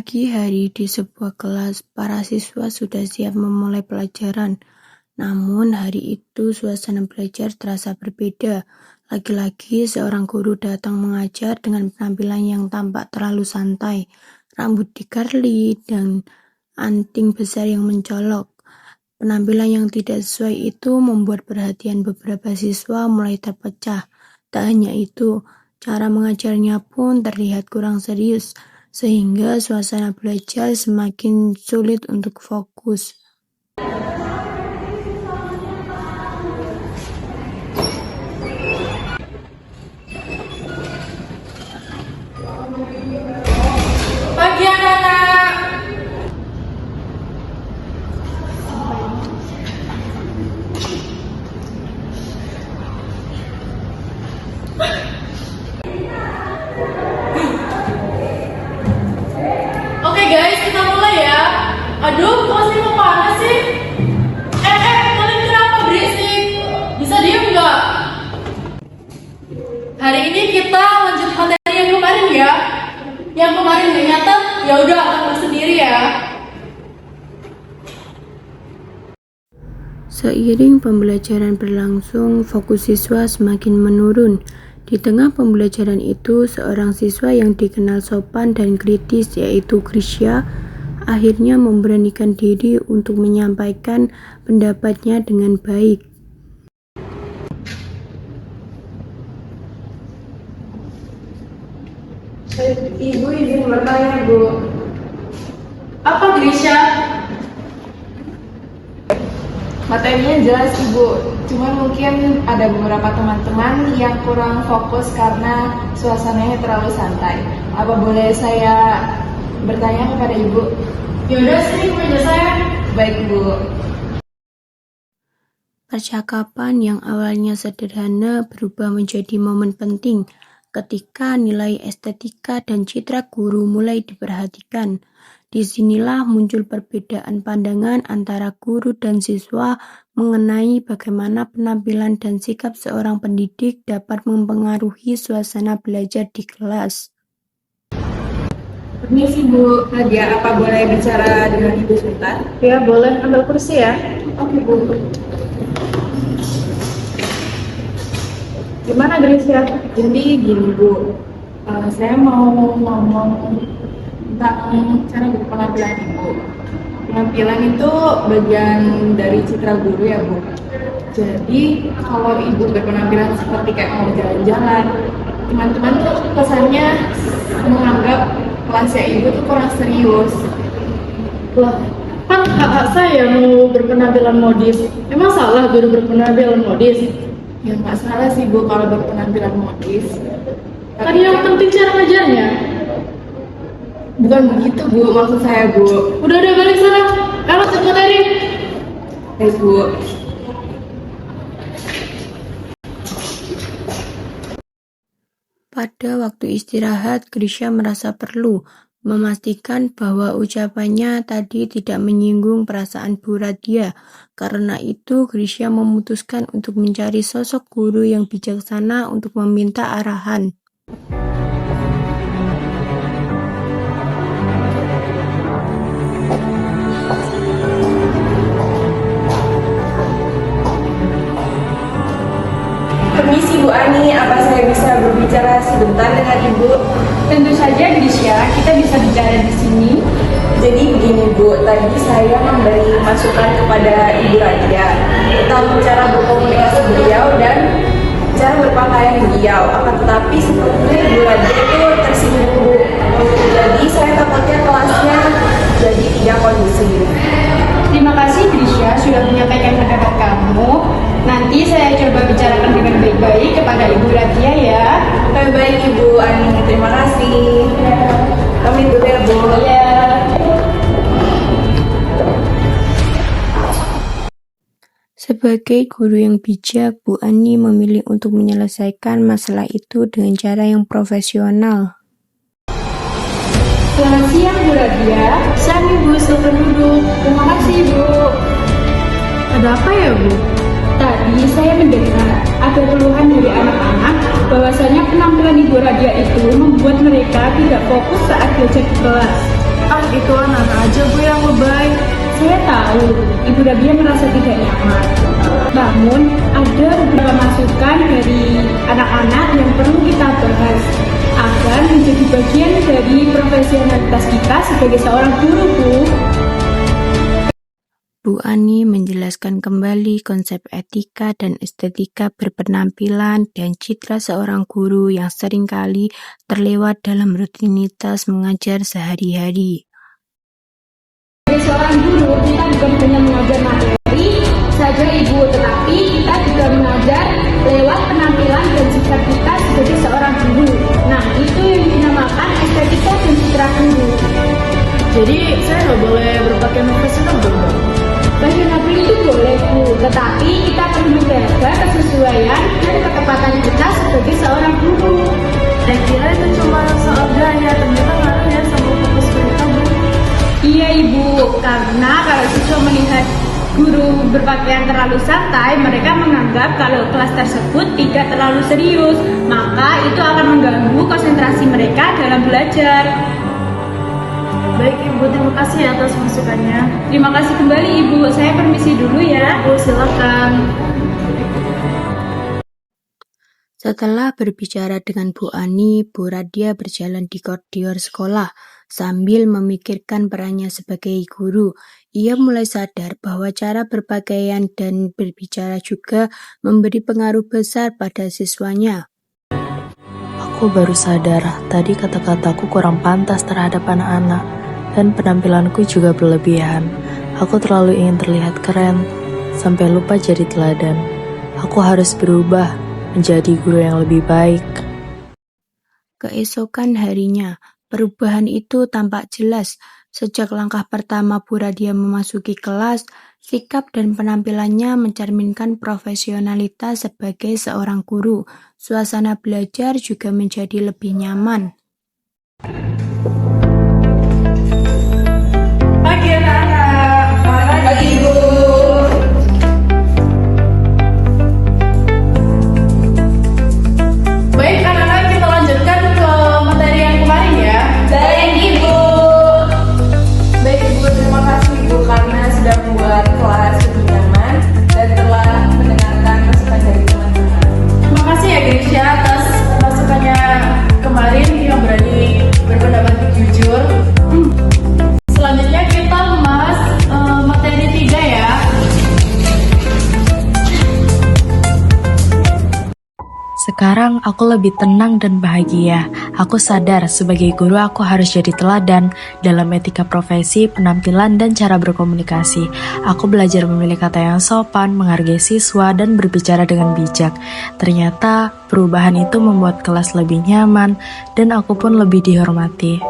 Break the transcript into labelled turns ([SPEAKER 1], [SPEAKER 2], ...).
[SPEAKER 1] Pagi hari di sebuah kelas, para siswa sudah siap memulai pelajaran. Namun hari itu suasana belajar terasa berbeda. Lagi-lagi seorang guru datang mengajar dengan penampilan yang tampak terlalu santai. Rambut dikerli dan anting besar yang mencolok. Penampilan yang tidak sesuai itu membuat perhatian beberapa siswa mulai terpecah. Tak hanya itu, cara mengajarnya pun terlihat kurang serius, sehingga suasana belajar semakin sulit untuk fokus.
[SPEAKER 2] Pagi anak-anak. Oke guys, kita mulai ya. Aduh, kelasnya mau panas sih. Kalian kenapa berisik? Bisa diem nggak? Hari ini kita lanjut materi yang kemarin ya. Yang kemarin nggak nyatet, ya udah kamu sendiri ya.
[SPEAKER 1] Seiring pembelajaran berlangsung, fokus siswa semakin menurun. Di tengah pembelajaran itu, seorang siswa yang dikenal sopan dan kritis, yaitu Grisha, akhirnya memberanikan diri untuk menyampaikan pendapatnya dengan baik.
[SPEAKER 3] Ibu izin bertanya, Bu.
[SPEAKER 2] Apa Grisha?
[SPEAKER 3] Materinya jelas, Ibu. Cuman mungkin ada beberapa teman-teman yang kurang fokus karena suasananya terlalu santai. Apa boleh saya bertanya kepada Ibu?
[SPEAKER 2] Yaudah sini ke meja saya.
[SPEAKER 3] Baik, Bu.
[SPEAKER 1] Percakapan yang awalnya sederhana berubah menjadi momen penting ketika nilai estetika dan citra guru mulai diperhatikan. Disinilah muncul perbedaan pandangan antara guru dan siswa mengenai bagaimana penampilan dan sikap seorang pendidik dapat mempengaruhi suasana belajar di kelas.
[SPEAKER 3] Permisi, Bu. Nadia, apa boleh bicara dengan Ibu sebentar?
[SPEAKER 4] Ya, boleh. Ambil kursi ya.
[SPEAKER 3] Oke, Bu.
[SPEAKER 4] Gimana, Grisha?
[SPEAKER 3] Jadi gini, Bu. Saya mau ngomong tentang cara berpenampilan Ibu. Penampilan itu bagian dari citra guru ya, Bu. Jadi kalau Ibu berpenampilan seperti kayak mau jalan-jalan, teman-teman tuh kesannya menganggap kelasnya Ibu tuh kurang serius.
[SPEAKER 4] Lah, kan hak saya mau berpenampilan modis. Emang salah guru berpenampilan modis?
[SPEAKER 3] Ya nggak salah sih, Bu, kalau berpenampilan modis.
[SPEAKER 4] Kan yang penting cara ngajarnya.
[SPEAKER 3] Bukan begitu, Bu, maksud saya, Bu.
[SPEAKER 4] Udah balik sana. Lanjut materi.
[SPEAKER 3] Baik, Bu.
[SPEAKER 1] Pada waktu istirahat, Grisha merasa perlu memastikan bahwa ucapannya tadi tidak menyinggung perasaan Bu Radia. Karena itu, Grisha memutuskan untuk mencari sosok guru yang bijaksana untuk meminta arahan.
[SPEAKER 5] Permisi Bu Ani, apa saya bisa berbicara sebentar dengan Ibu?
[SPEAKER 2] Tentu saja Grisha, kita bisa bicara di sini.
[SPEAKER 5] Jadi begini Bu, tadi saya memberi masukan kepada Ibu Radia tentang cara berkomunikasi beliau dan cara berpakaian beliau. Akan tetapi sepertinya Ibu Radia itu tersinggung Bu. Jadi saya takutnya kelasnya jadi tidak kondusif.
[SPEAKER 2] Terima kasih Grisha sudah menyampaikan pendapat kamu. Nanti saya coba bicarakan dengan baik-baik kepada Ibu Radia ya.
[SPEAKER 5] Baik Ibu Ani, terima kasih. Kami dulu ya Bu.
[SPEAKER 2] Ya.
[SPEAKER 1] Sebagai guru yang bijak, Bu Ani memilih untuk menyelesaikan masalah itu dengan cara yang profesional.
[SPEAKER 2] Selamat siang Bu Radia.
[SPEAKER 4] Siang, Ibu. Silakan duduk.
[SPEAKER 2] Terima kasih Bu.
[SPEAKER 4] Ada apa ya, Bu?
[SPEAKER 2] Tadi saya mendengar ada keluhan dari anak-anak bahwasanya penampilan Ibu Radia itu membuat mereka tidak fokus saat belajar di kelas.
[SPEAKER 4] Ah, itu anak-anak aja Bu yang lebay. Saya tahu Ibu Rabia merasa tidak nyaman. Namun, ada beberapa masukan dari anak-anak yang perlu kita bahas agar menjadi bagian dari profesionalitas kita sebagai seorang guru, Bu.
[SPEAKER 1] Bu Ani menjelaskan kembali konsep etika dan estetika berpenampilan dan citra seorang guru yang seringkali terlewat dalam rutinitas mengajar sehari-hari.
[SPEAKER 4] Sebagai seorang guru, kita bukan hanya mengajar materi saja Ibu, tetapi kita juga mengajar lewat penampilan dan sikap kita sebagai seorang guru. Nah, itu yang dinamakan estetika dan citra guru.
[SPEAKER 2] Jadi saya nggak boleh berpakaian profesional dong, Bu?
[SPEAKER 4] Fashionable itu boleh Bu, tetapi kita perlu menjaga kesesuaian dan ketepatan kita sebagai seorang guru.
[SPEAKER 2] Saya kira itu cuma soal gaya, ternyata ngaruh ya sama fokus mereka, Bu.
[SPEAKER 4] Iya Ibu, karena kalau siswa melihat guru berpakaian terlalu santai, mereka menganggap kalau kelas tersebut tidak terlalu serius, maka itu akan mengganggu konsentrasi mereka dalam belajar.
[SPEAKER 2] Baik Ibu, terima kasih atas masukannya.
[SPEAKER 4] Terima kasih kembali Ibu, saya permisi dulu ya.
[SPEAKER 2] Bu, silakan.
[SPEAKER 1] Setelah berbicara dengan Bu Ani, Bu Radia berjalan di koridor sekolah sambil memikirkan perannya sebagai guru. Ia mulai sadar bahwa cara berpakaian dan berbicara juga memberi pengaruh besar pada siswanya.
[SPEAKER 6] Aku baru sadar, tadi kata-kataku kurang pantas terhadap anak-anak, dan penampilanku juga berlebihan. Aku terlalu ingin terlihat keren, sampai lupa jadi teladan. Aku harus berubah, menjadi guru yang lebih baik.
[SPEAKER 1] Keesokan harinya, perubahan itu tampak jelas. Sejak langkah pertama Bu Radia memasuki kelas, sikap dan penampilannya mencerminkan profesionalitas sebagai seorang guru. Suasana belajar juga menjadi lebih nyaman.
[SPEAKER 5] Pagi anak-anak. Pagi Ibu.
[SPEAKER 2] Baik anak-anak, kita lanjutkan ke materi yang kemarin ya.
[SPEAKER 5] Baik Ibu. Baik Ibu, terima kasih Ibu karena sudah membuat kelas lebih nyaman dan telah mendengarkan masukan dari teman-teman.
[SPEAKER 2] Terima kasih ya Grisha atas masukannya kemarin yang berani berpendapat jujur. Selanjutnya kita membahas materi 3 ya.
[SPEAKER 6] Sekarang aku lebih tenang dan bahagia. Aku sadar sebagai guru aku harus jadi teladan dalam etika profesi, penampilan, dan cara berkomunikasi. Aku belajar memilih kata yang sopan, menghargai siswa, dan berbicara dengan bijak. Ternyata perubahan itu membuat kelas lebih nyaman dan aku pun lebih dihormati.